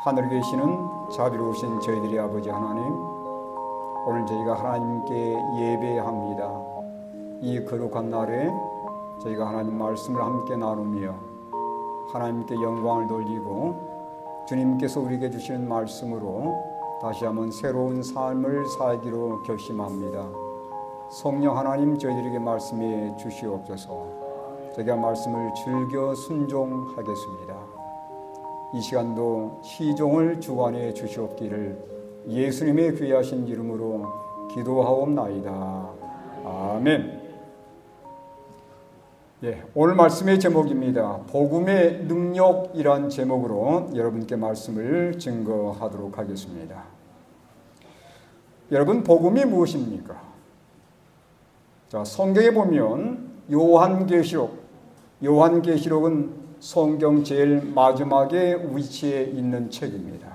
하늘에 계시는 자비로우신 저희들의 아버지 하나님, 오늘 저희가 하나님께 예배합니다. 이 거룩한 날에 저희가 하나님 말씀을 함께 나누며 하나님께 영광을 돌리고 주님께서 우리에게 주시는 말씀으로 다시 한번 새로운 삶을 살기로 결심합니다. 성령 하나님, 저희들에게 말씀해 주시옵소서. 저희가 말씀을 즐겨 순종하겠습니다. 이 시간도 시종을 주관해 주시옵기를 예수님의 귀하신 이름으로 기도하옵나이다. 아멘. 오늘 말씀의 제목입니다. 복음의 능력이란 제목으로 여러분께 말씀을 증거하도록 하겠습니다. 여러분, 복음이 무엇입니까? 자, 성경에 보면 요한계시록은 성경 제일 마지막에 위치해 있는 책입니다.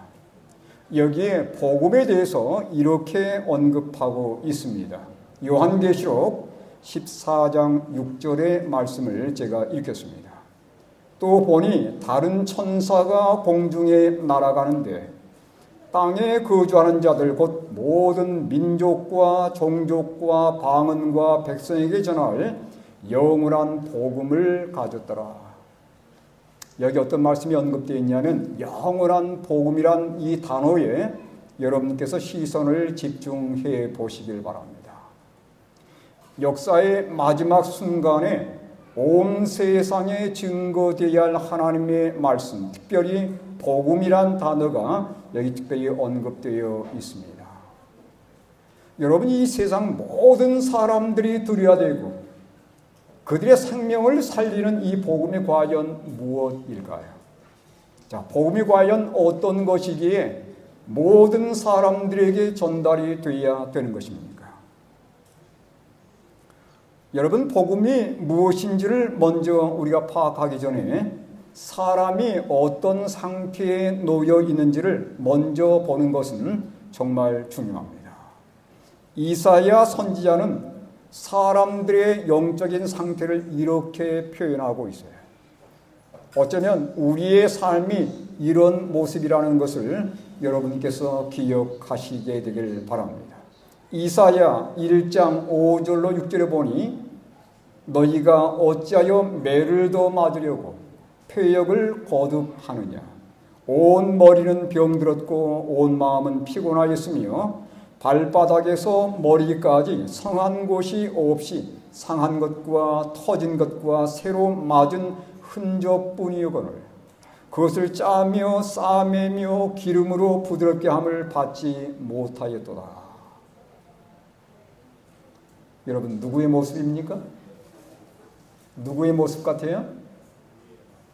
여기에 복음에 대해서 이렇게 언급하고 있습니다. 요한계시록 14장 6절의 말씀을 제가 읽겠습니다. 또 보니 다른 천사가 공중에 날아가는데 땅에 거주하는 자들 곧 모든 민족과 종족과 방언과 백성에게 전할 영원한 복음을 가졌더라. 여기 어떤 말씀이 언급되어 있냐면 영원한 복음이란 이 단어에 여러분께서 시선을 집중해 보시길 바랍니다. 역사의 마지막 순간에 온 세상에 증거되어야 할 하나님의 말씀, 특별히 복음이란 단어가 여기 특별히 언급되어 있습니다. 여러분, 이 세상 모든 사람들이 들어야 되고 그들의 생명을 살리는 이 복음이 과연 무엇일까요? 자, 복음이 과연 어떤 것이기에 모든 사람들에게 전달이 되어야 되는 것입니까? 여러분, 복음이 무엇인지를 먼저 우리가 파악하기 전에 사람이 어떤 상태에 놓여 있는지를 먼저 보는 것은 정말 중요합니다. 이사야 선지자는 사람들의 영적인 상태를 이렇게 표현하고 있어요. 어쩌면 우리의 삶이 이런 모습이라는 것을 여러분께서 기억하시게 되길 바랍니다. 이사야 1장 5절로 6절에 보니 너희가 어찌하여 매를 더 맞으려고 폐역을 거듭하느냐. 온 머리는 병들었고 온 마음은 피곤하였으며 발바닥에서 머리까지 상한 곳이 없이 상한 것과 터진 것과 새로 맞은 흔적뿐이거늘 그것을 짜며 싸매며 기름으로 부드럽게 함을 받지 못하였도다. 여러분, 누구의 모습입니까? 누구의 모습 같아요?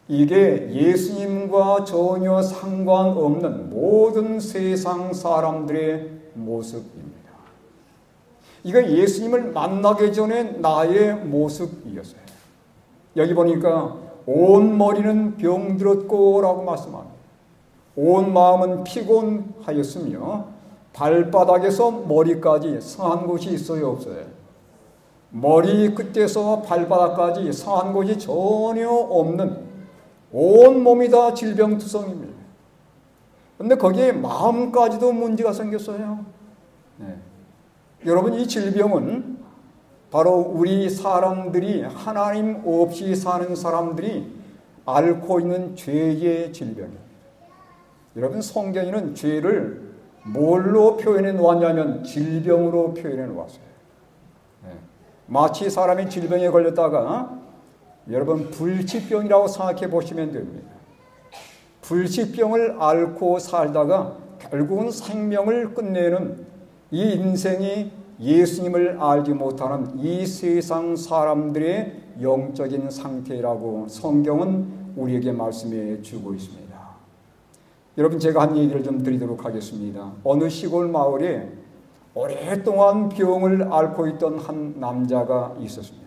이게 예수님과 전혀 상관없는 모든 세상 사람들의 모습입니다. 이거 예수님을 만나기 전에 나의 모습이었어요. 여기 보니까 온 머리는 병들었고 라고 말씀합니다. 온 마음은 피곤하였으며 발바닥에서 머리까지 상한 곳이 있어요, 없어요? 머리 끝에서 발바닥까지 상한 곳이 전혀 없는 온 몸이 다 질병투성입니다. 그런데 거기에 마음까지도 문제가 생겼어요. 여러분, 이 질병은 바로 우리 사람들이 하나님 없이 사는 사람들이 앓고 있는 죄의 질병입니다. 여러분, 성경에는 죄를 뭘로 표현해 놓았냐면 질병으로 표현해 놓았어요. 마치 사람이 질병에 걸렸다가 여러분 불치병이라고 생각해 보시면 됩니다. 불치병을 앓고 살다가 결국은 생명을 끝내는 이 인생이 예수님을 알지 못하는 이 세상 사람들의 영적인 상태라고 성경은 우리에게 말씀해 주고 있습니다. 여러분, 제가 한 얘기를 좀 드리도록 하겠습니다. 어느 시골 마을에 오랫동안 병을 앓고 있던 한 남자가 있었습니다.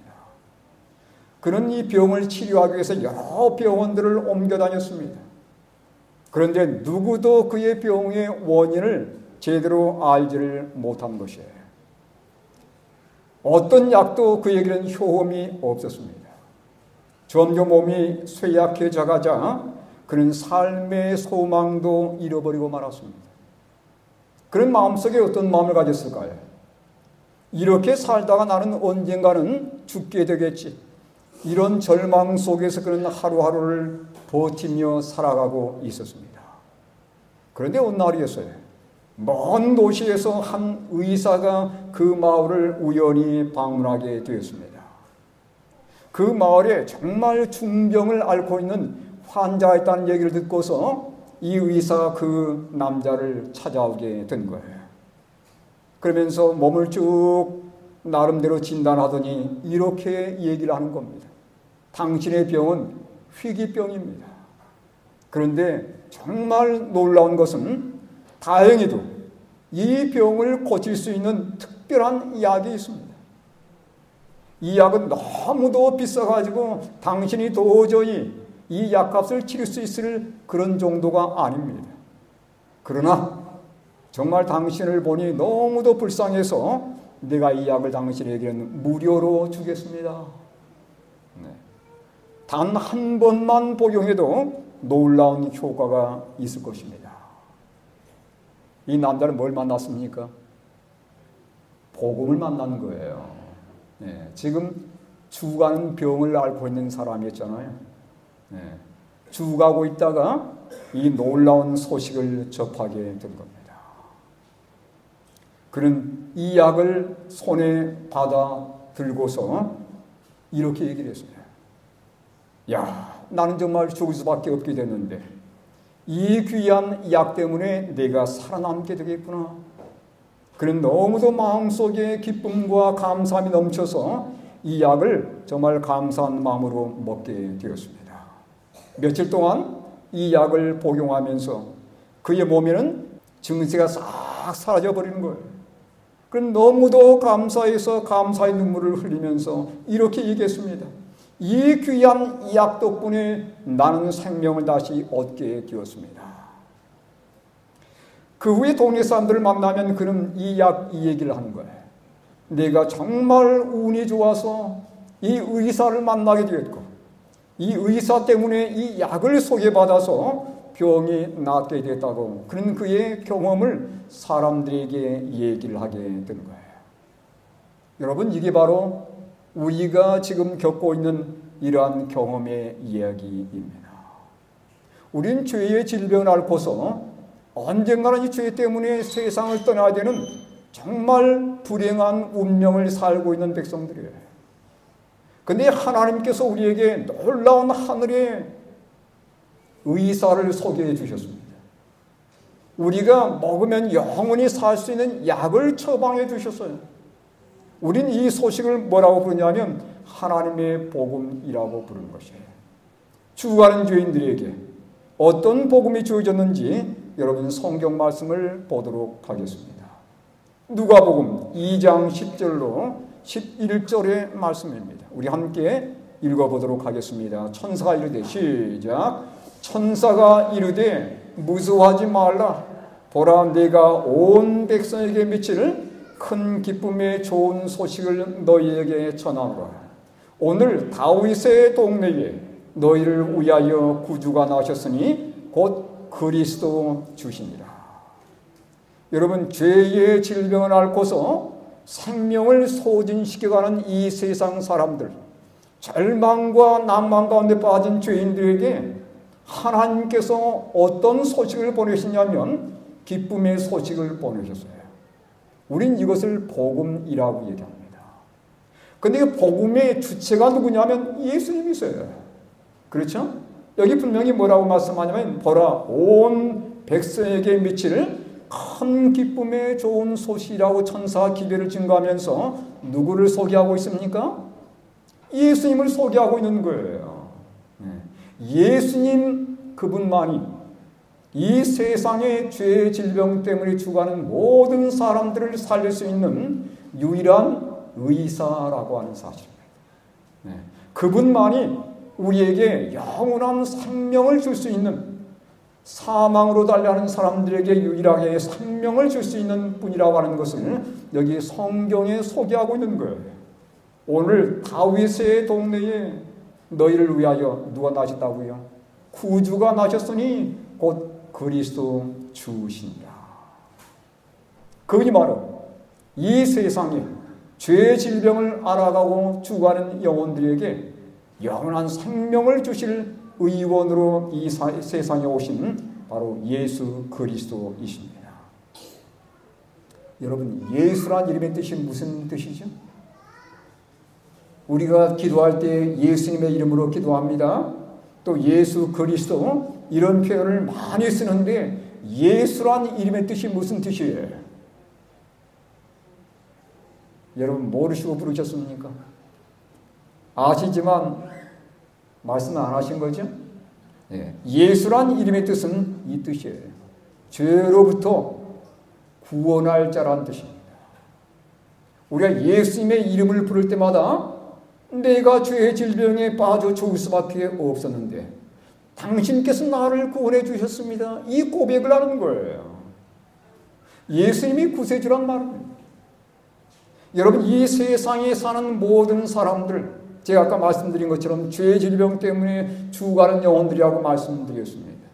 그는 이 병을 치료하기 위해서 여러 병원들을 옮겨 다녔습니다. 그런데 누구도 그의 병의 원인을 제대로 알지를 못한 것이에요. 어떤 약도 그에게는 효험이 없었습니다. 점점 몸이 쇠약해져 가자 그런 삶의 소망도 잃어버리고 말았습니다. 그런 마음속에 어떤 마음을 가졌을까요? 이렇게 살다가 나는 언젠가는 죽게 되겠지. 이런 절망 속에서 그런 하루하루를 버티며 살아가고 있었습니다. 그런데 어느 날이었어요. 먼 도시에서 한 의사가 그 마을을 우연히 방문하게 되었습니다. 그 마을에 정말 중병을 앓고 있는 환자가 있다는 얘기를 듣고서 이 의사가 그 남자를 찾아오게 된 거예요. 그러면서 몸을 쭉 나름대로 진단하더니 이렇게 얘기를 하는 겁니다. 당신의 병은 희귀병입니다. 그런데 정말 놀라운 것은 다행히도 이 병을 고칠 수 있는 특별한 약이 있습니다. 이 약은 너무도 비싸가지고 당신이 도저히 이 약값을 치를 수 있을 그런 정도가 아닙니다. 그러나 정말 당신을 보니 너무도 불쌍해서 내가 이 약을 당신에게는 무료로 주겠습니다. 네. 단 한 번만 복용해도 놀라운 효과가 있을 것입니다. 이 남자는 뭘 만났습니까? 복음을 만난 거예요. 네. 지금 죽어가는 병을 앓고 있는 사람이었잖아요. 네. 죽어가고 있다가 이 놀라운 소식을 접하게 된 겁니다. 그는 이 약을 손에 받아 들고서 이렇게 얘기를 했어요. 야, 나는 정말 죽을 수밖에 없게 됐는데 이 귀한 약 때문에 내가 살아남게 되겠구나. 그는 너무도 마음속에 기쁨과 감사함이 넘쳐서 이 약을 정말 감사한 마음으로 먹게 되었습니다. 며칠 동안 이 약을 복용하면서 그의 몸에는 증세가 싹 사라져 버리는 거예요. 그는 너무도 감사해서 감사의 눈물을 흘리면서 이렇게 얘기했습니다. 이 귀한 약 덕분에 나는 생명을 다시 얻게 되었습니다. 그 후에 동네 사람들을 만나면 그는 이 얘기를 하는 거예요. 내가 정말 운이 좋아서 이 의사를 만나게 되었고 이 의사 때문에 이 약을 소개받아서 병이 낫게 됐다고 그런 그의 경험을 사람들에게 얘기를 하게 된 거예요. 여러분, 이게 바로 우리가 지금 겪고 있는 이러한 경험의 이야기입니다. 우린 죄의 질병을 앓고서 언젠가는 이 죄 때문에 세상을 떠나야 되는 정말 불행한 운명을 살고 있는 백성들이에요. 그런데 하나님께서 우리에게 놀라운 하늘의 의사를 소개해 주셨습니다. 우리가 먹으면 영원히 살 수 있는 약을 처방해 주셨어요. 우린 이 소식을 뭐라고 부르냐면 하나님의 복음이라고 부르는 것이에요. 죽어가는 죄인들에게 어떤 복음이 주어졌는지 여러분 성경 말씀을 보도록 하겠습니다. 누가복음 2장 10절로 11절의 말씀입니다. 우리 함께 읽어보도록 하겠습니다. 천사가 이르되 시작. 천사가 이르되 무서워하지 말라. 보라, 내가 온 백성에게 미칠 큰 기쁨의 좋은 소식을 너희에게 전하노라. 오늘 다윗의 동네에 너희를 위하여 구주가 나셨으니 곧 그리스도 주시니라. 여러분, 죄의 질병을 앓고서 생명을 소진시켜가는 이 세상 사람들, 절망과 낭만 가운데 빠진 죄인들에게 하나님께서 어떤 소식을 보내시냐면 기쁨의 소식을 보내셨어요. 우린 이것을 복음이라고 얘기합니다. 그런데 이 복음의 주체가 누구냐면 예수님이세요. 그렇죠? 여기 분명히 뭐라고 말씀하냐면 보라, 온 백성에게 미칠 큰 기쁨의 좋은 소식이라고 천사가 기별을 증거하면서 누구를 소개하고 있습니까? 예수님을 소개하고 있는 거예요. 예수님 그분만이 이 세상의 죄의 질병 때문에 죽어가는 모든 사람들을 살릴 수 있는 유일한 의사라고 하는 사실입니다. 그분만이 우리에게 영원한 생명을 줄 수 있는, 사망으로 달려가는 사람들에게 유일하게 생명을 줄 수 있는 분이라고 하는 것을 여기 성경에 소개하고 있는 거예요. 오늘 다윗의 동네에 너희를 위하여 누가 나셨다고요? 구주가 나셨으니 곧 그리스도 주시니라. 그분이 바로 이 세상에 죄 질병을 알아가고 죽어가는 영혼들에게 영원한 생명을 주실 의원으로 이 세상에 오신 바로 예수 그리스도이십니다. 여러분, 예수란 이름의 뜻이 무슨 뜻이죠? 우리가 기도할 때 예수님의 이름으로 기도합니다. 또 예수 그리스도 이런 표현을 많이 쓰는데 예수란 이름의 뜻이 무슨 뜻이에요? 여러분 모르시고 부르셨습니까? 아시지만 말씀 안 하신 거죠? 예수란 이름의 뜻은 이 뜻이에요. 죄로부터 구원할 자란 뜻입니다. 우리가 예수님의 이름을 부를 때마다 내가 죄의 질병에 빠져 죽을 수밖에 없었는데 당신께서 나를 구원해 주셨습니다. 이 고백을 하는 거예요. 예수님이 구세주란 말입니다. 여러분, 이 세상에 사는 모든 사람들, 제가 아까 말씀드린 것처럼 죄의 질병 때문에 죽어가는 영혼들이라고 말씀드렸습니다.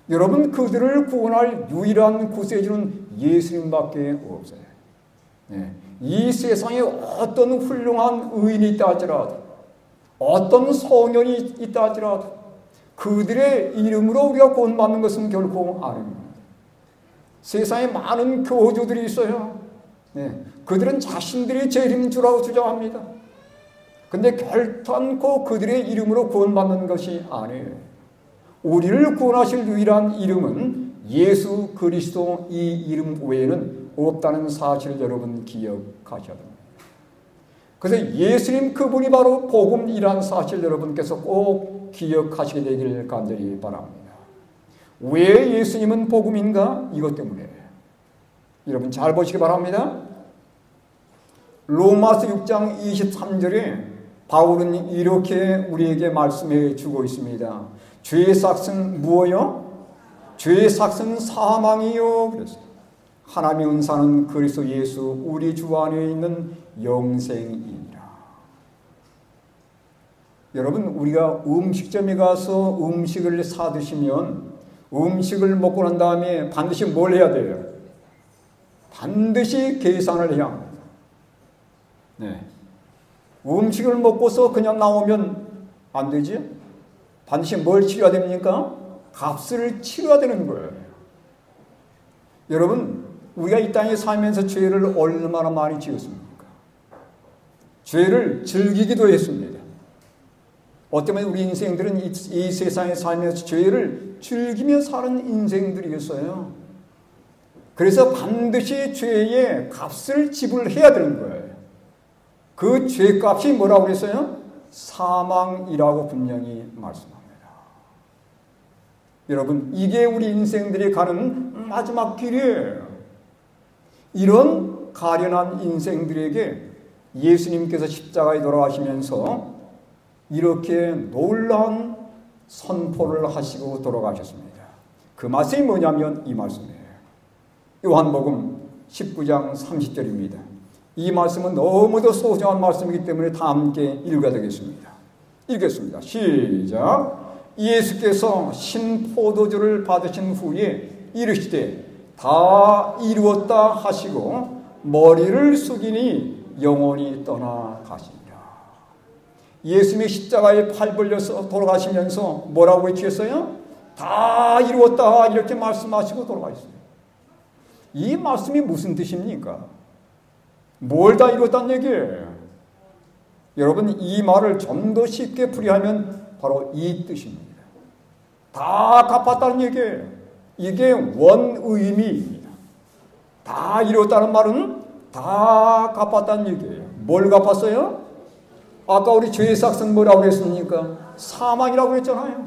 여러분, 그들을 구원할 유일한 구세주는 예수님밖에 없어요. 이 세상에 어떤 훌륭한 의인이 있다 할지라도, 어떤 성령이 있다 할지라도 그들의 이름으로 우리가 구원받는 것은 결코 아닙니다. 세상에 많은 교주들이 있어요. 그들은 자신들이 제일인 주라고 주장합니다. 근데 결단코 그들의 이름으로 구원받는 것이 아니에요. 우리를 구원하실 유일한 이름은 예수 그리스도, 이 이름 외에는 없다는 사실을 여러분 기억하셔야 됩니다. 그래서 예수님 그분이 바로 복음이라는 사실 여러분께서 꼭 기억하시게 되기를 간절히 바랍니다. 왜 예수님은 복음인가? 이것 때문에. 여러분 잘 보시기 바랍니다. 로마서 6장 23절에 바울은 이렇게 우리에게 말씀해 주고 있습니다. 죄의 삭은 무엇이요? 죄의 삭은 사망이요. 그랬어요. 하나님의 은사는 그리스도 예수 우리 주 안에 있는 영생이니라. 여러분, 우리가 음식점에 가서 음식을 사 드시면 음식을 먹고 난 다음에 반드시 뭘 해야 돼요? 반드시 계산을 해야 합니다. 음식을 먹고서 그냥 나오면 안 되지? 반드시 뭘 치러야 됩니까? 값을 치러야 되는 거예요. 여러분, 우리가 이 땅에 살면서 죄를 얼마나 많이 지었습니까? 죄를 즐기기도 했습니다. 어쩌면 우리 인생들은 이 세상에 살면서 죄를 즐기며 사는 인생들이었어요. 그래서 반드시 죄의 값을 지불해야 되는 거예요. 그 죄값이 뭐라고 그랬어요? 사망이라고 분명히 말씀합니다. 여러분, 이게 우리 인생들이 가는 마지막 길이에요. 이런 가련한 인생들에게 예수님께서 십자가에 돌아가시면서 이렇게 놀라운 선포를 하시고 돌아가셨습니다. 그 말씀이 뭐냐면 이 말씀이에요. 요한복음 19장 30절입니다. 이 말씀은 너무도 소중한 말씀이기 때문에 다 함께 읽어야 되겠습니다. 읽겠습니다. 시작. 예수께서 신포도주를 받으신 후에 이르시되 다 이루었다 하시고 머리를 숙이니 영혼이 떠나가시니라. 예수님이 십자가에 팔 벌려서 돌아가시면서 뭐라고 외치셨어요? 다 이루었다 이렇게 말씀하시고 돌아가셨어요. 이 말씀이 무슨 뜻입니까? 뭘 다 이뤘다는 얘기예요? 여러분, 이 말을 좀 더 쉽게 풀이하면 바로 이 뜻입니다. 다 갚았다는 얘기예요. 이게 원의미입니다. 다 이뤘다는 말은 다 갚았다는 얘기예요. 뭘 갚았어요? 아까 우리 죄의 삭은 뭐라고 했습니까? 사망이라고 했잖아요.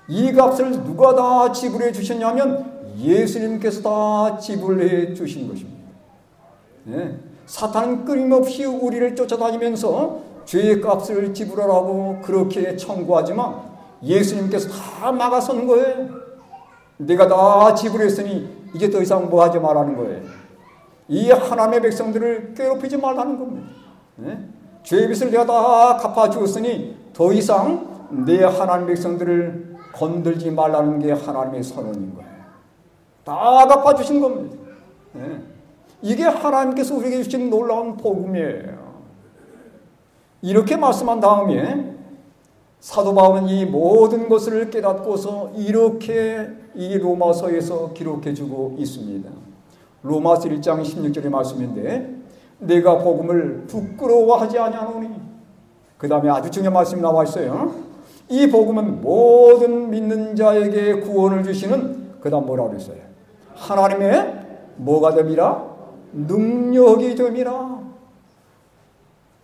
이 값을 누가 다 지불해 주셨냐면 예수님께서 다 지불해 주신 것입니다. 사탄은 끊임없이 우리를 쫓아다니면서 죄의 값을 지불하라고 그렇게 청구하지만 예수님께서 다 막아서는 거예요. 내가 다 지불했으니 이제 더 이상 뭐 하지 말라는 거예요. 이 하나님의 백성들을 괴롭히지 말라는 겁니다. 죄의 빚을 내가 다 갚아주었으니 더 이상 내 하나님의 백성들을 건들지 말라는 게 하나님의 선언인 거예요. 다 갚아주신 겁니다. 네. 이게 하나님께서 우리에게 주신 놀라운 복음이에요. 이렇게 말씀한 다음에 사도 바울은 이 모든 것을 깨닫고서 이렇게 이 로마서에서 기록해주고 있습니다. 로마서 1장 16절의 말씀인데 내가 복음을 부끄러워하지 아니하노니, 그 다음에 아주 중요한 말씀이 나와 있어요. 이 복음은 모든 믿는 자에게 구원을 주시는, 그 다음 뭐라고 그랬어요? 하나님의 뭐가 됨이라? 능력이 됨이라.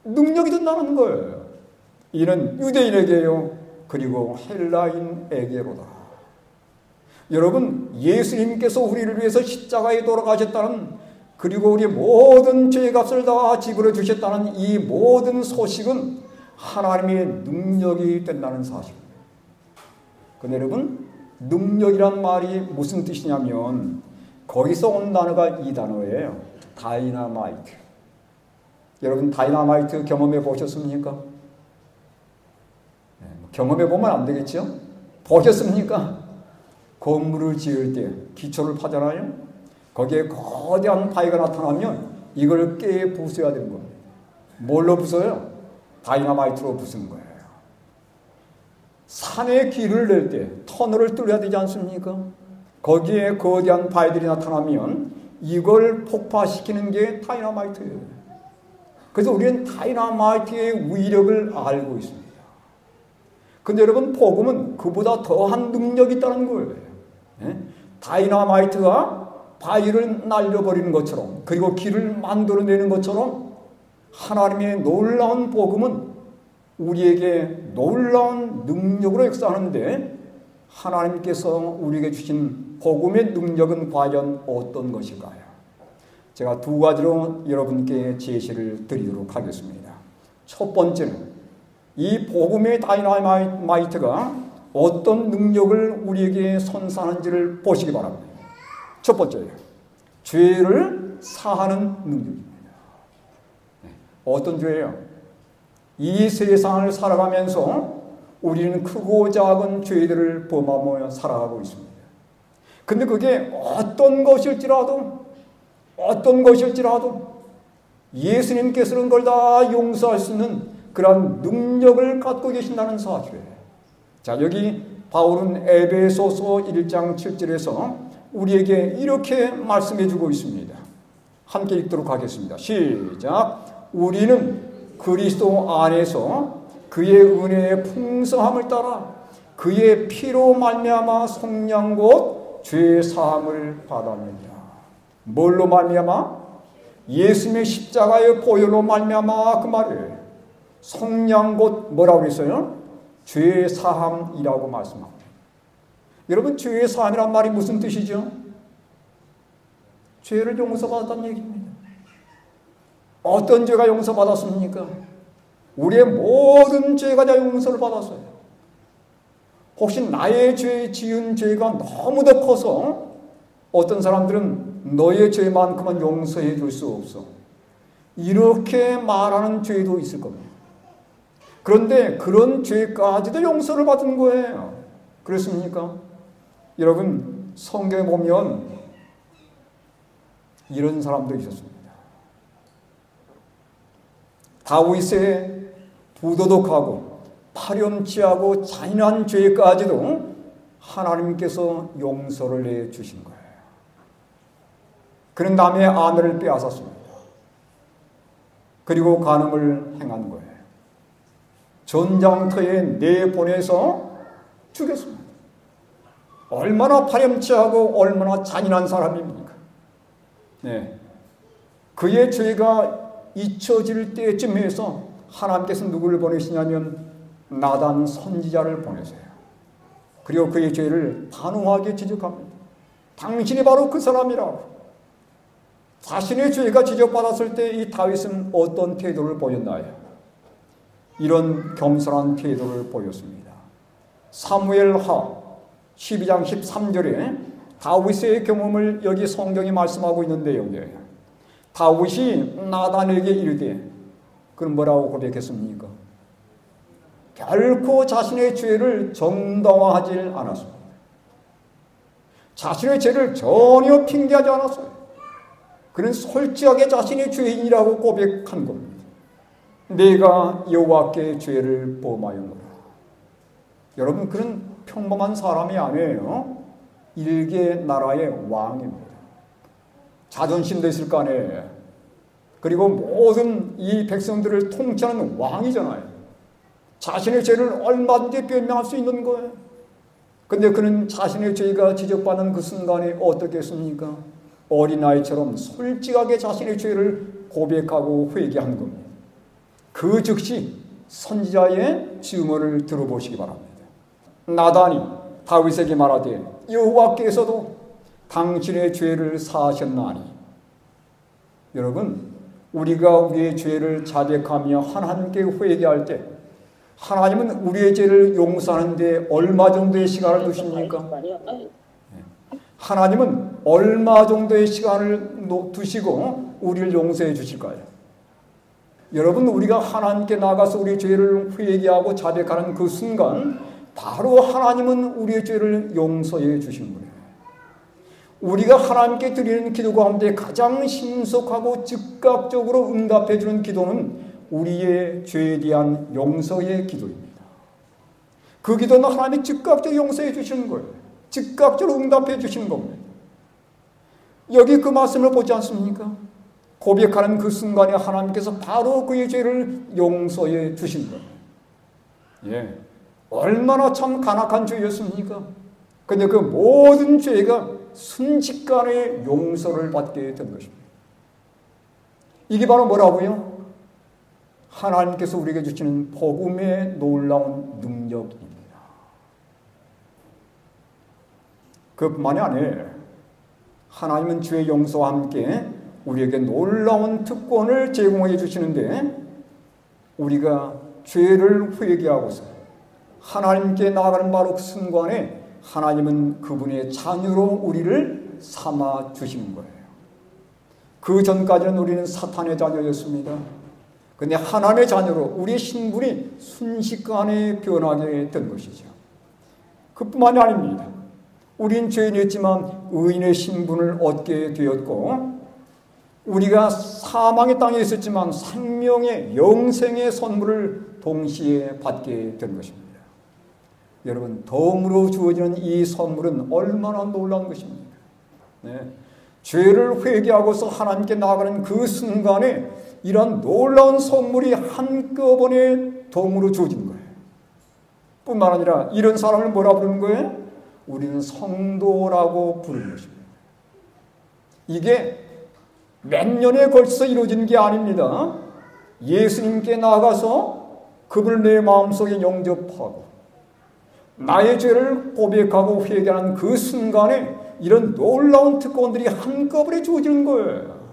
능력이 된다는 거예요. 이는 유대인에게요, 그리고 헬라인에게로다. 여러분, 예수님께서 우리를 위해서 십자가에 돌아가셨다는, 그리고 우리 모든 죄값을 다 지불해 주셨다는 이 모든 소식은 하나님의 능력이 된다는 사실입니다. 근데 여러분, 능력이란 말이 무슨 뜻이냐면 거기서 온 단어가 이 단어예요. 다이나마이트. 여러분, 다이나마이트 경험해 보셨습니까? 경험해 보면 안 되겠죠? 보셨습니까? 건물을 지을 때 기초를 파잖아요. 거기에 거대한 바위가 나타나면 이걸 깨 부숴야 되는 겁니다. 뭘로 부숴요? 다이나마이트로 부수는 거예요. 산에 길을 낼 때 터널을 뚫어야 되지 않습니까? 거기에 거대한 바위들이 나타나면 이걸 폭파시키는 게 다이나마이트예요. 그래서 우리는 다이나마이트의 위력을 알고 있습니다. 근데 여러분, 복음은 그보다 더한 능력이 있다는 거예요. 다이나마이트가 바위를 날려버리는 것처럼, 그리고 길을 만들어내는 것처럼 하나님의 놀라운 복음은 우리에게 놀라운 능력으로 역사하는데, 하나님께서 우리에게 주신 복음의 능력은 과연 어떤 것일까요? 제가 두 가지로 여러분께 제시를 드리도록 하겠습니다. 첫 번째는 이 복음의 다이나마이트가 어떤 능력을 우리에게 선사하는지를 보시기 바랍니다. 첫 번째예요. 죄를 사하는 능력입니다. 어떤 죄예요? 이 세상을 살아가면서 우리는 크고 작은 죄들을 범하며 살아가고 있습니다. 근데 그게 어떤 것일지라도 예수님께서는 그걸 다 용서할 수 있는 그런 능력을 갖고 계신다는 사실이에요. 자, 여기 바울은 에베소서 1장 7절에서 우리에게 이렇게 말씀해 주고 있습니다. 함께 읽도록 하겠습니다. 시작. 우리는 그리스도 안에서 그의 은혜의 풍성함을 따라 그의 피로 말미암아 속량 곧 죄 사함을 받았느니라. 뭘로 말미암아? 예수님의 십자가의 보혈로 말미암아, 그 말이에요. 속량 곧 뭐라고 했어요? 죄 사함이라고 말씀합니다. 여러분, 죄 사함이란 말이 무슨 뜻이죠? 죄를 용서받았다는 얘기입니다. 어떤 죄가 용서받았습니까? 우리의 모든 죄가 다 용서를 받았어요. 혹시 나의 죄 지은 죄가 너무 더 커서 어떤 사람들은 너의 죄만큼은 용서해 줄 수 없어, 이렇게 말하는 죄도 있을 겁니다. 그런데 그런 죄까지도 용서를 받은 거예요. 그렇습니까? 여러분, 성경에 보면 이런 사람도 있었습니다. 다윗의 부도덕하고 파렴치하고 잔인한 죄까지도 하나님께서 용서를 해주신 거예요. 그는 남의 아내를 빼앗았습니다. 그리고 간음을 행한 거예요. 전장터에 내보내서 죽였습니다. 얼마나 파렴치하고 얼마나 잔인한 사람입니까? 네. 그의 죄가 잊혀질 때쯤에서 하나님께서 누구를 보내시냐면 나단 선지자를 보내세요. 그리고 그의 죄를 단호하게 지적합니다. 당신이 바로 그 사람이라고. 자신의 죄가 지적받았을 때 이 다윗은 어떤 태도를 보였나요? 이런 겸손한 태도를 보였습니다. 사무엘하 12장 13절에 다윗의 경험을 여기 성경이 말씀하고 있는 내용이에요. 다윗이 나단에게 이르되, 그럼 뭐라고 고백했습니까? 결코 자신의 죄를 정당화하지 않았습니다. 자신의 죄를 전혀 핑계하지 않았어요. 그는 솔직하게 자신의 죄인이라고 고백한 겁니다. 내가 여호와께 죄를 범하였노라. 여러분, 그는 평범한 사람이 아니에요. 일개 나라의 왕입니다. 자존심도 있을 거 아니에요. 그리고 모든 이 백성들을 통치하는 왕이잖아요. 자신의 죄를 얼마든지 변명할 수 있는 거예요. 근데 그는 자신의 죄가 지적받는 그 순간에 어떻게 했습니까? 어린아이처럼 솔직하게 자신의 죄를 고백하고 회개한 겁니다. 그 즉시 선지자의 증언을 들어보시기 바랍니다. 나단이 다윗에게 말하되 여호와께서도 당신의 죄를 사하셨나니. 여러분, 우리가 우리의 죄를 자백하며 하나님께 회개할 때 하나님은 우리의 죄를 용서하는 데 얼마 정도의 시간을 두십니까? 하나님은 얼마 정도의 시간을 두시고 우리를 용서해 주실까요? 여러분, 우리가 하나님께 나가서 우리의 죄를 회개하고 자백하는 그 순간 바로 하나님은 우리의 죄를 용서해 주신 거예요. 우리가 하나님께 드리는 기도 가운데 가장 신속하고 즉각적으로 응답해 주는 기도는 우리의 죄에 대한 용서의 기도입니다. 그 기도는 하나님이 즉각적으로 용서해 주시는 거예요. 즉각적으로 응답해 주시는 겁니다. 여기 그 말씀을 보지 않습니까? 고백하는 그 순간에 하나님께서 바로 그의 죄를 용서해 주신 거예요. 예. 얼마나 참 간악한 죄였습니까? 근데 그 모든 죄가 순식간에 용서를 받게 된 것입니다. 이게 바로 뭐라고요? 하나님께서 우리에게 주시는 복음의 놀라운 능력입니다. 그뿐만이 아니에요. 하나님은 죄의 용서와 함께 우리에게 놀라운 특권을 제공해 주시는데, 우리가 죄를 회개하고서 하나님께 나아가는 바로 그 순간에 하나님은 그분의 자녀로 우리를 삼아 주시는 거예요. 그 전까지는 우리는 사탄의 자녀였습니다. 그런데 하나님의 자녀로 우리의 신분이 순식간에 변하게 된 것이죠. 그뿐만이 아닙니다. 우린 죄인이었지만 의인의 신분을 얻게 되었고, 우리가 사망의 땅에 있었지만 생명의 영생의 선물을 동시에 받게 된 것입니다. 여러분, 덤으로 주어지는 이 선물은 얼마나 놀라운 것입니까? 네. 죄를 회개하고서 하나님께 나아가는 그 순간에 이런 놀라운 선물이 한꺼번에 덤으로 주어지는 거예요. 뿐만 아니라 이런 사람을 뭐라 부르는 거예요? 우리는 성도라고 부르는 것입니다. 이게 몇 년에 걸쳐서 이루어진 게 아닙니다. 예수님께 나아가서 그분을 내 마음속에 영접하고 나의 죄를 고백하고 회개하는 그 순간에 이런 놀라운 특권들이 한꺼번에 주어지는 거예요.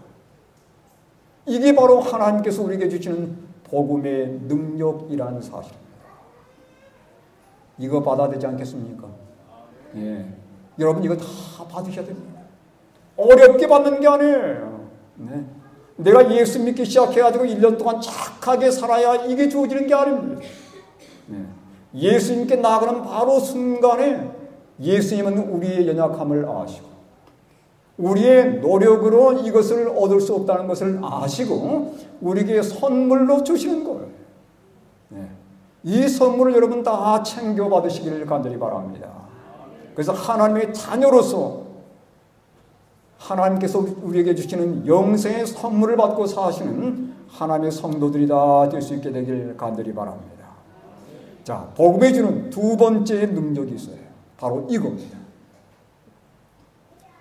이게 바로 하나님께서 우리에게 주시는 복음의 능력이라는 사실입니다. 이거 받아야 되지 않겠습니까? 예. 여러분, 이거 다 받으셔야 됩니다. 어렵게 받는 게 아니에요. 네. 내가 예수 믿기 시작해가지고 1년 동안 착하게 살아야 이게 주어지는 게 아닙니다. 네. 예수님께 나아가는 바로 순간에 예수님은 우리의 연약함을 아시고 우리의 노력으로 이것을 얻을 수 없다는 것을 아시고 우리에게 선물로 주시는 거예요. 네. 이 선물을 여러분 다 챙겨 받으시기를 간절히 바랍니다. 그래서 하나님의 자녀로서 하나님께서 우리에게 주시는 영생의 선물을 받고 사시는 하나님의 성도들이 다 될 수 있게 되길 간절히 바랍니다. 자, 복음이 주는 두 번째 능력이 있어요. 바로 이겁니다.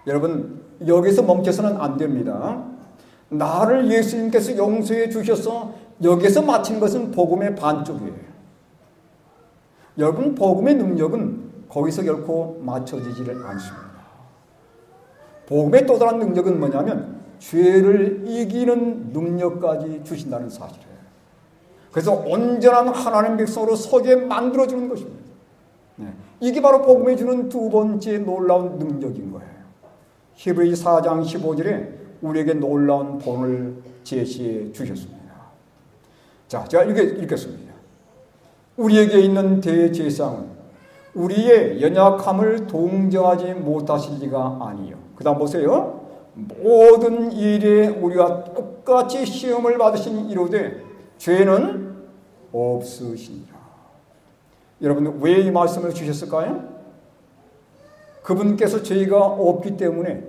여러분, 여기서 멈춰서는 안 됩니다. 나를 예수님께서 용서해 주셔서 여기서 마친 것은 복음의 반쪽이에요. 여러분, 복음의 능력은 거기서 결코 맞춰지지를 않습니다. 복음의 또 다른 능력은 뭐냐면 죄를 이기는 능력까지 주신다는 사실이에요. 그래서 온전한 하나님 백성으로 서게 만들어주는 것입니다. 네. 이게 바로 복음이 주는 두 번째 놀라운 능력인 거예요. 히브리 4장 15절에 우리에게 놀라운 본을 제시해 주셨습니다. 자, 제가 읽겠습니다. 우리에게 있는 대제사장은 우리의 연약함을 동정하지 못하실 리가 아니요. 그 다음 보세요. 모든 일에 우리가 똑같이 시험을 받으신 이로되 죄는 없으시니라. 여러분, 왜 이 말씀을 주셨을까요? 그분께서 죄가 없기 때문에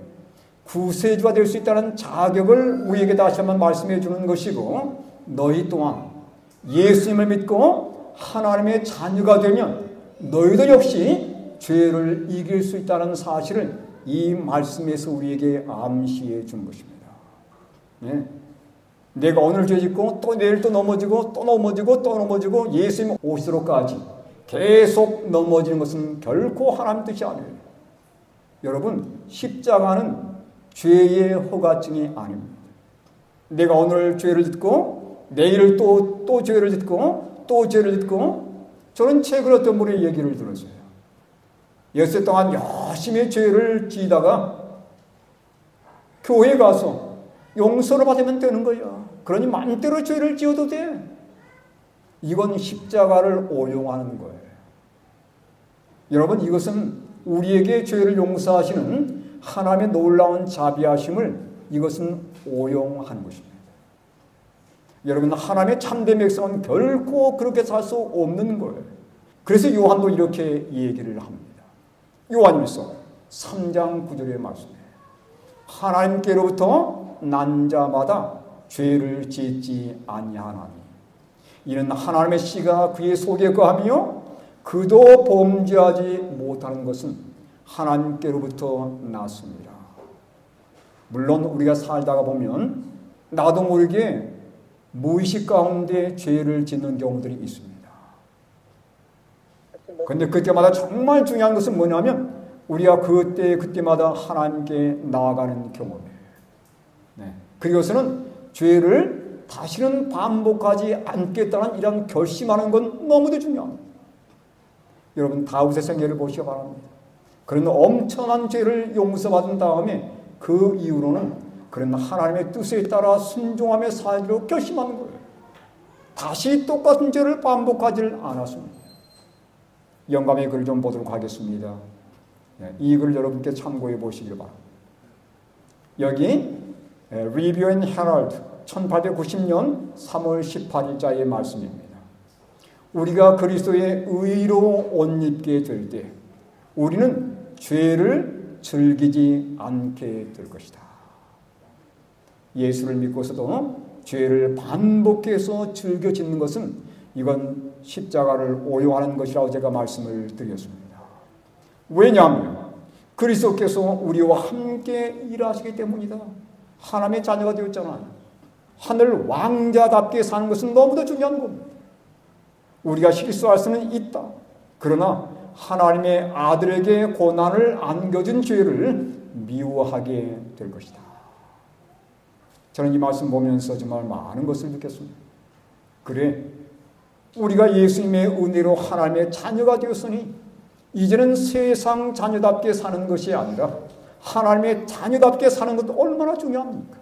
구세주가 될 수 있다는 자격을 우리에게 다시 한번 말씀해 주는 것이고, 너희 또한 예수님을 믿고 하나님의 자녀가 되면 너희들 역시 죄를 이길 수 있다는 사실을 이 말씀에서 우리에게 암시해 준 것입니다. 네. 내가 오늘 죄 짓고 또 내일 또 넘어지고 또 넘어지고 또 넘어지고 예수님 오시도록까지 계속 넘어지는 것은 결코 하나님 뜻이 아니에요. 여러분, 십자가는 죄의 허가증이 아닙니다. 내가 오늘 죄를 짓고 내일 또 죄를 짓고 또 죄를 짓고, 저는 최근 어떤 분의 얘기를 들었어요. 엿새 동안 열심히 죄를 지다가 교회에 가서 용서를 받으면 되는 거야. 그러니 마음대로 죄를 지어도 돼. 이건 십자가를 오용하는 거예요. 여러분, 이것은 우리에게 죄를 용서하시는 하나님의 놀라운 자비하심을 이것은 오용하는 것입니다. 여러분, 하나님의 참된 백성은 결코 그렇게 살 수 없는 거예요. 그래서 요한도 이렇게 얘기를 합니다. 요한일서 3장 9절의 말씀에 하나님께로부터 난 자마다 죄를 짓지 아니하나니 이는 하나님의 씨가 그의 속에 거하며 그도 범죄하지 못하는 것은 하나님께로부터 났습니다. 물론 우리가 살다가 보면 나도 모르게 무의식 가운데 죄를 짓는 경우들이 있습니다. 그런데 그때마다 정말 중요한 것은 뭐냐면 우리가 그때마다 하나님께 나아가는 경험이에요. 네. 그리고서는 죄를 다시는 반복하지 않겠다는 이런 결심하는 건 너무도 중요합니다. 여러분, 다윗의 생애를 보시기 바랍니다. 그런 엄청난 죄를 용서받은 다음에 그 이후로는 그런 하나님의 뜻에 따라 순종하며 살기로 결심하는 거예요. 다시 똑같은 죄를 반복하지 않았습니다. 영감의 글을 좀 보도록 하겠습니다. 이 글을 여러분께 참고해 보시길 바랍니다. 여기 리뷰 앤 헤럴드 1890년 3월 18일자의 말씀입니다. 우리가 그리스도의 의로 옷 입게 될 때 우리는 죄를 즐기지 않게 될 것이다. 예수를 믿고서도 죄를 반복해서 즐겨 짓는 것은 이건 십자가를 오용하는 것이라고 제가 말씀을 드렸습니다. 왜냐하면 그리스도께서 우리와 함께 일하시기 때문이다. 하나님의 자녀가 되었잖아요. 하늘 왕자답게 사는 것은 너무도 중요한 겁니다. 우리가 실수할 수는 있다. 그러나 하나님의 아들에게 고난을 안겨준 죄를 미워하게 될 것이다. 저는 이 말씀 보면서 정말 많은 것을 느꼈습니다. 그래, 우리가 예수님의 은혜로 하나님의 자녀가 되었으니 이제는 세상 자녀답게 사는 것이 아니라 하나님의 자녀답게 사는 것도 얼마나 중요합니까?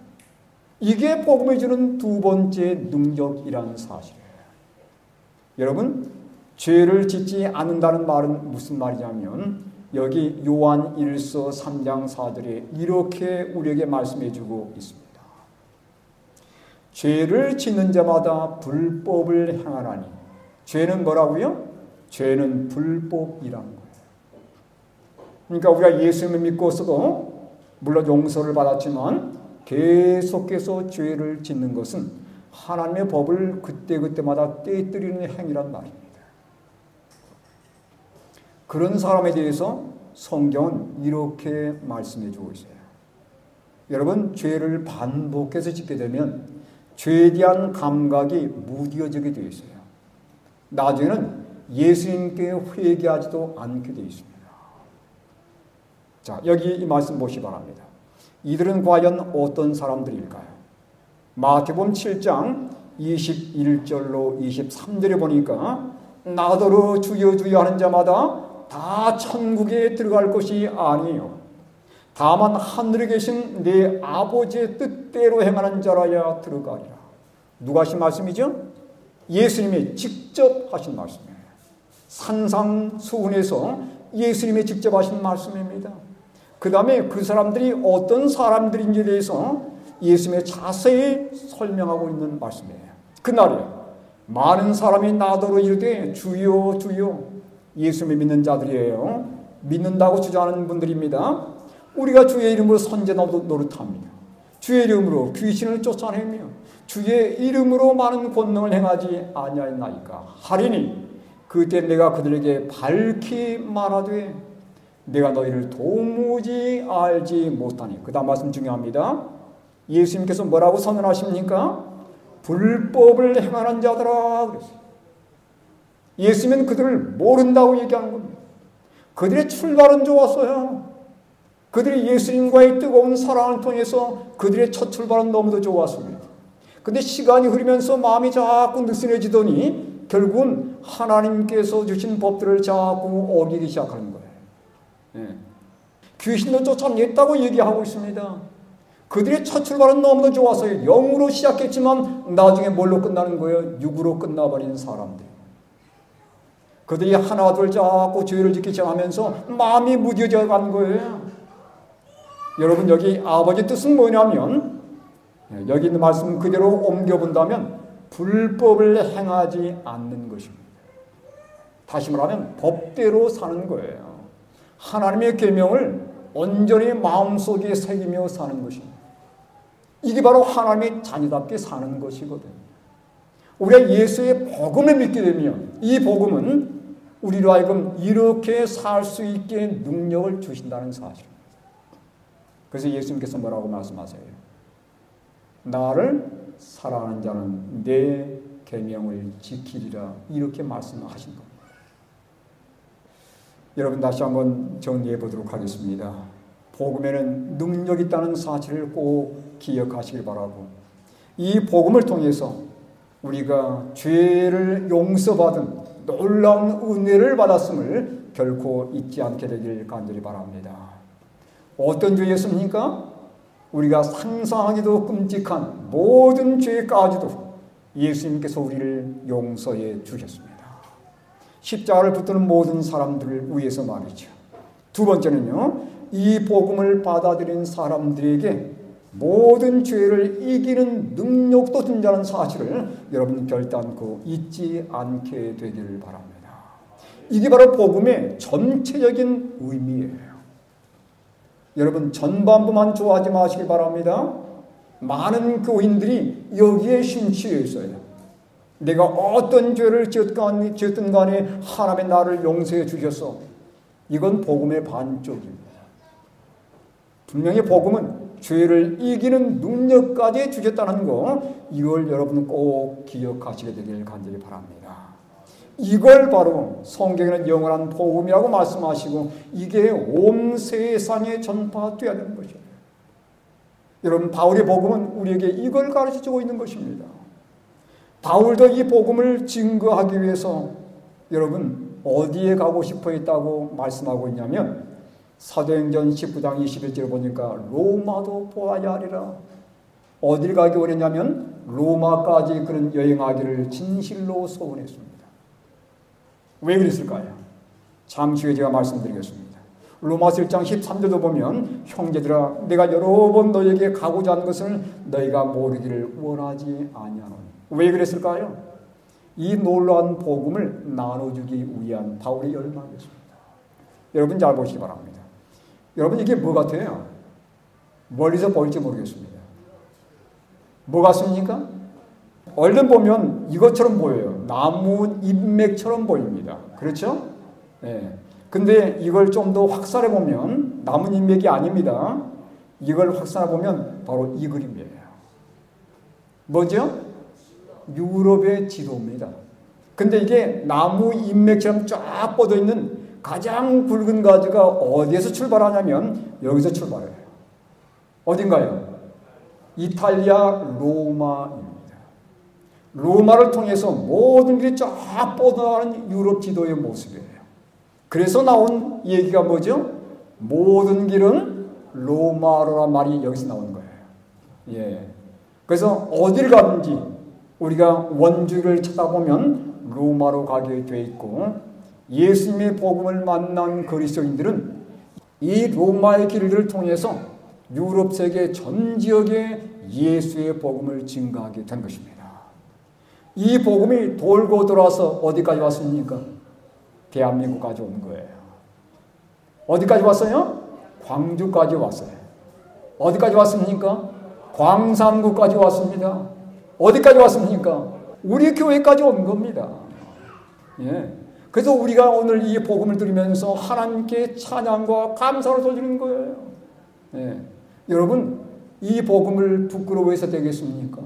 이게 복음이 주는 두 번째 능력이라는 사실이에요. 여러분, 죄를 짓지 않는다는 말은 무슨 말이냐면 여기 요한 1서 3장 4절에 이렇게 우리에게 말씀해 주고 있습니다. 죄를 짓는 자마다 불법을 행하나니. 죄는 뭐라고요? 죄는 불법이라는 거예요. 그러니까 우리가 예수님을 믿고서도 물론 용서를 받았지만 계속해서 죄를 짓는 것은 하나님의 법을 그때그때마다 떼뜨리는 행위란 말입니다. 그런 사람에 대해서 성경은 이렇게 말씀해 주고 있어요. 여러분, 죄를 반복해서 짓게 되면 죄에 대한 감각이 무뎌지게 되어 있어요. 나중에는 예수님께 회개하지도 않게 되어 있습니다. 자, 여기 이 말씀 보시기 바랍니다. 이들은 과연 어떤 사람들일까요? 마태복음 7장 21절로 23절에 보니까 나더러 주여 주여 하는 자마다 다 천국에 들어갈 것이 아니에요. 다만 하늘에 계신 내 아버지의 뜻대로 행하는 자라야 들어가리라. 누가 하신 말씀이죠? 예수님이 직접 하신 말씀이에요. 산상수훈에서 예수님이 직접 하신 말씀입니다. 그 다음에 그 사람들이 어떤 사람들인지에 대해서 예수님이 자세히 설명하고 있는 말씀이에요. 그날에 많은 사람이 나더러 이르되 주여 주여, 예수님을 믿는 자들이에요. 믿는다고 주장하는 분들입니다. 우리가 주의 이름으로 선제 노릇합니다. 주의 이름으로 귀신을 쫓아내며 주의 이름으로 많은 권능을 행하지 아니하였나이까 하리니 그때 내가 그들에게 밝히 말하되 내가 너희를 도무지 알지 못하니. 그 다음 말씀 중요합니다. 예수님께서 뭐라고 선언하십니까? 불법을 행하는 자들아 그랬어요. 예수님은 그들을 모른다고 얘기하는 겁니다. 그들의 출발은 좋았어요. 그들이 예수님과의 뜨거운 사랑을 통해서 그들의 첫 출발은 너무도 좋았습니다. 그런데 시간이 흐르면서 마음이 자꾸 느슨해지더니 결국은 하나님께서 주신 법들을 자꾸 어기기 시작하는 거예요. 귀신도 쫓아냈다고 얘기하고 있습니다. 그들의 첫 출발은 너무도 좋았어요. 영으로 시작했지만 나중에 뭘로 끝나는 거예요? 육으로 끝나버린 사람들. 그들이 하나둘 자꾸 죄를 짓기 시작하면서 마음이 무뎌져 간 거예요. 여러분, 여기 아버지 뜻은 뭐냐면, 여기 있는 말씀 그대로 옮겨본다면 불법을 행하지 않는 것입니다. 다시 말하면 법대로 사는 거예요. 하나님의 계명을 온전히 마음속에 새기며 사는 것입니다. 이게 바로 하나님의 자녀답게 사는 것이거든요. 우리가 예수의 복음을 믿게 되면 이 복음은 우리로 하여금 이렇게 살 수 있게 능력을 주신다는 사실입니다. 그래서 예수님께서 뭐라고 말씀하세요? 나를 사랑하는 자는 내 계명을 지키리라, 이렇게 말씀하신 겁니다. 여러분, 다시 한번 정리해 보도록 하겠습니다. 복음에는 능력이 있다는 사실을 꼭 기억하시길 바라고, 이 복음을 통해서 우리가 죄를 용서받은 놀라운 은혜를 받았음을 결코 잊지 않게 되길 간절히 바랍니다. 어떤 죄였습니까? 우리가 상상하기도 끔찍한 모든 죄까지도 예수님께서 우리를 용서해 주셨습니다. 십자가를 붙드는 모든 사람들을 위해서 말이죠. 두 번째는요, 이 복음을 받아들인 사람들에게 모든 죄를 이기는 능력도 준다는 사실을 여러분 결단코 잊지 않게 되기를 바랍니다. 이게 바로 복음의 전체적인 의미예요. 여러분, 전반부만 좋아하지 마시기 바랍니다. 많은 교인들이 여기에 심취해 있어요. 내가 어떤 죄를 지었든 간에 하나님의 나를 용서해 주셔서, 이건 복음의 반쪽입니다. 분명히 복음은 죄를 이기는 능력까지 주셨다는 거, 이걸 여러분 꼭 기억하시게 되길 간절히 바랍니다. 이걸 바로 성경에는 영원한 복음이라고 말씀하시고 이게 온 세상에 전파되어야 되는 것이에요. 여러분, 바울의 복음은 우리에게 이걸 가르쳐주고 있는 것입니다. 바울도 이 복음을 증거하기 위해서 여러분 어디에 가고 싶어 했다고 말씀하고 있냐면, 사도행전 19장 21절에 보니까 로마도 보아야 하리라. 어딜 가기 원했냐면 로마까지 그는 여행하기를 진실로 소원했습니다. 왜 그랬을까요? 잠시 후에 제가 말씀드리겠습니다. 로마서 1장 13절도 보면, 형제들아 내가 여러 번 너에게 가고자 하는 것을 너희가 모르기를 원하지 아니하노니. 왜 그랬을까요? 이 놀라운 복음을 나눠주기 위한 바울의 열망이었습니다. 여러분 잘 보시기 바랍니다. 여러분, 이게 뭐 같아요? 멀리서 볼지 모르겠습니다. 뭐 같습니까? 얼른 보면 이것처럼 보여요. 나무 잎맥처럼 보입니다. 그렇죠? 네. 근데 이걸 좀 더 확산해 보면 나무 잎맥이 아닙니다. 이걸 확산해 보면 바로 이 그림이에요. 뭐죠? 유럽의 지도입니다. 근데 이게 나무 잎맥처럼 쫙 뻗어 있는 가장 굵은 가지가 어디에서 출발하냐면 여기서 출발해요. 어딘가요? 이탈리아 로마입니다. 로마를 통해서 모든 길이 쫙 뻗어나가는 유럽 지도의 모습이에요. 그래서 나온 얘기가 뭐죠? 모든 길은 로마로란 말이 여기서 나오는 거예요. 예. 그래서 어딜 가든지 우리가 원주를 찾아보면 로마로 가게 돼 있고, 예수님의 복음을 만난 그리스도인들은 이 로마의 길들을 통해서 유럽 세계 전 지역에 예수의 복음을 증거하게 된 것입니다. 이 복음이 돌고 돌아서 어디까지 왔습니까? 대한민국까지 온 거예요. 어디까지 왔어요? 광주까지 왔어요. 어디까지 왔습니까? 광산구까지 왔습니다. 어디까지 왔습니까? 우리 교회까지 온 겁니다. 예. 그래서 우리가 오늘 이 복음을 들으면서 하나님께 찬양과 감사를 돌리는 거예요. 예. 여러분, 이 복음을 부끄러워해서 되겠습니까?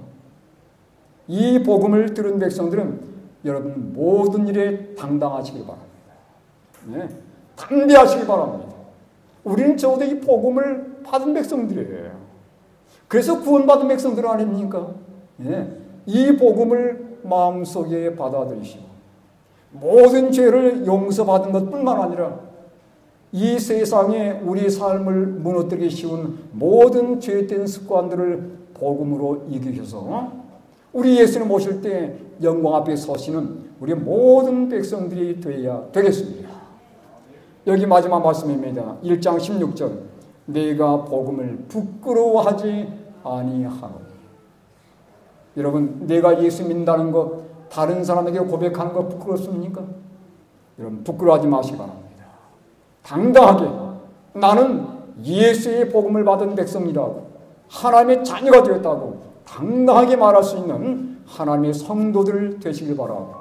이 복음을 들은 백성들은 여러분 모든 일에 당당하시길 바랍니다. 네. 담대하시기 바랍니다. 우리는 적어도 이 복음을 받은 백성들이에요. 그래서 구원받은 백성들 아닙니까? 네. 이 복음을 마음속에 받아들이시고 모든 죄를 용서받은 것뿐만 아니라 이 세상에 우리 삶을 무너뜨리기 쉬운 모든 죄된 습관들을 복음으로 이기셔서 우리 예수님 오실 때 영광 앞에 서시는 우리 모든 백성들이 되어야 되겠습니다. 여기 마지막 말씀입니다. 1장 16절. 내가 복음을 부끄러워하지 아니하노니. 여러분, 내가 예수 믿는다는 것 다른 사람에게 고백하는 것 부끄럽습니까? 여러분, 부끄러워하지 마시기 바랍니다. 당당하게 나는 예수의 복음을 받은 백성이라고, 하나님의 자녀가 되었다고 당당하게 말할 수 있는 하나님의 성도들 되시길 바라고,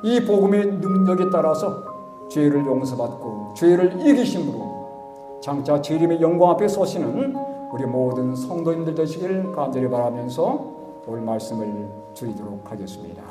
이 복음의 능력에 따라서 죄를 용서받고 죄를 이기심으로 장차 재림의 영광 앞에 서시는 우리 모든 성도님들 되시길 간절히 바라면서 오늘 말씀을 드리도록 하겠습니다.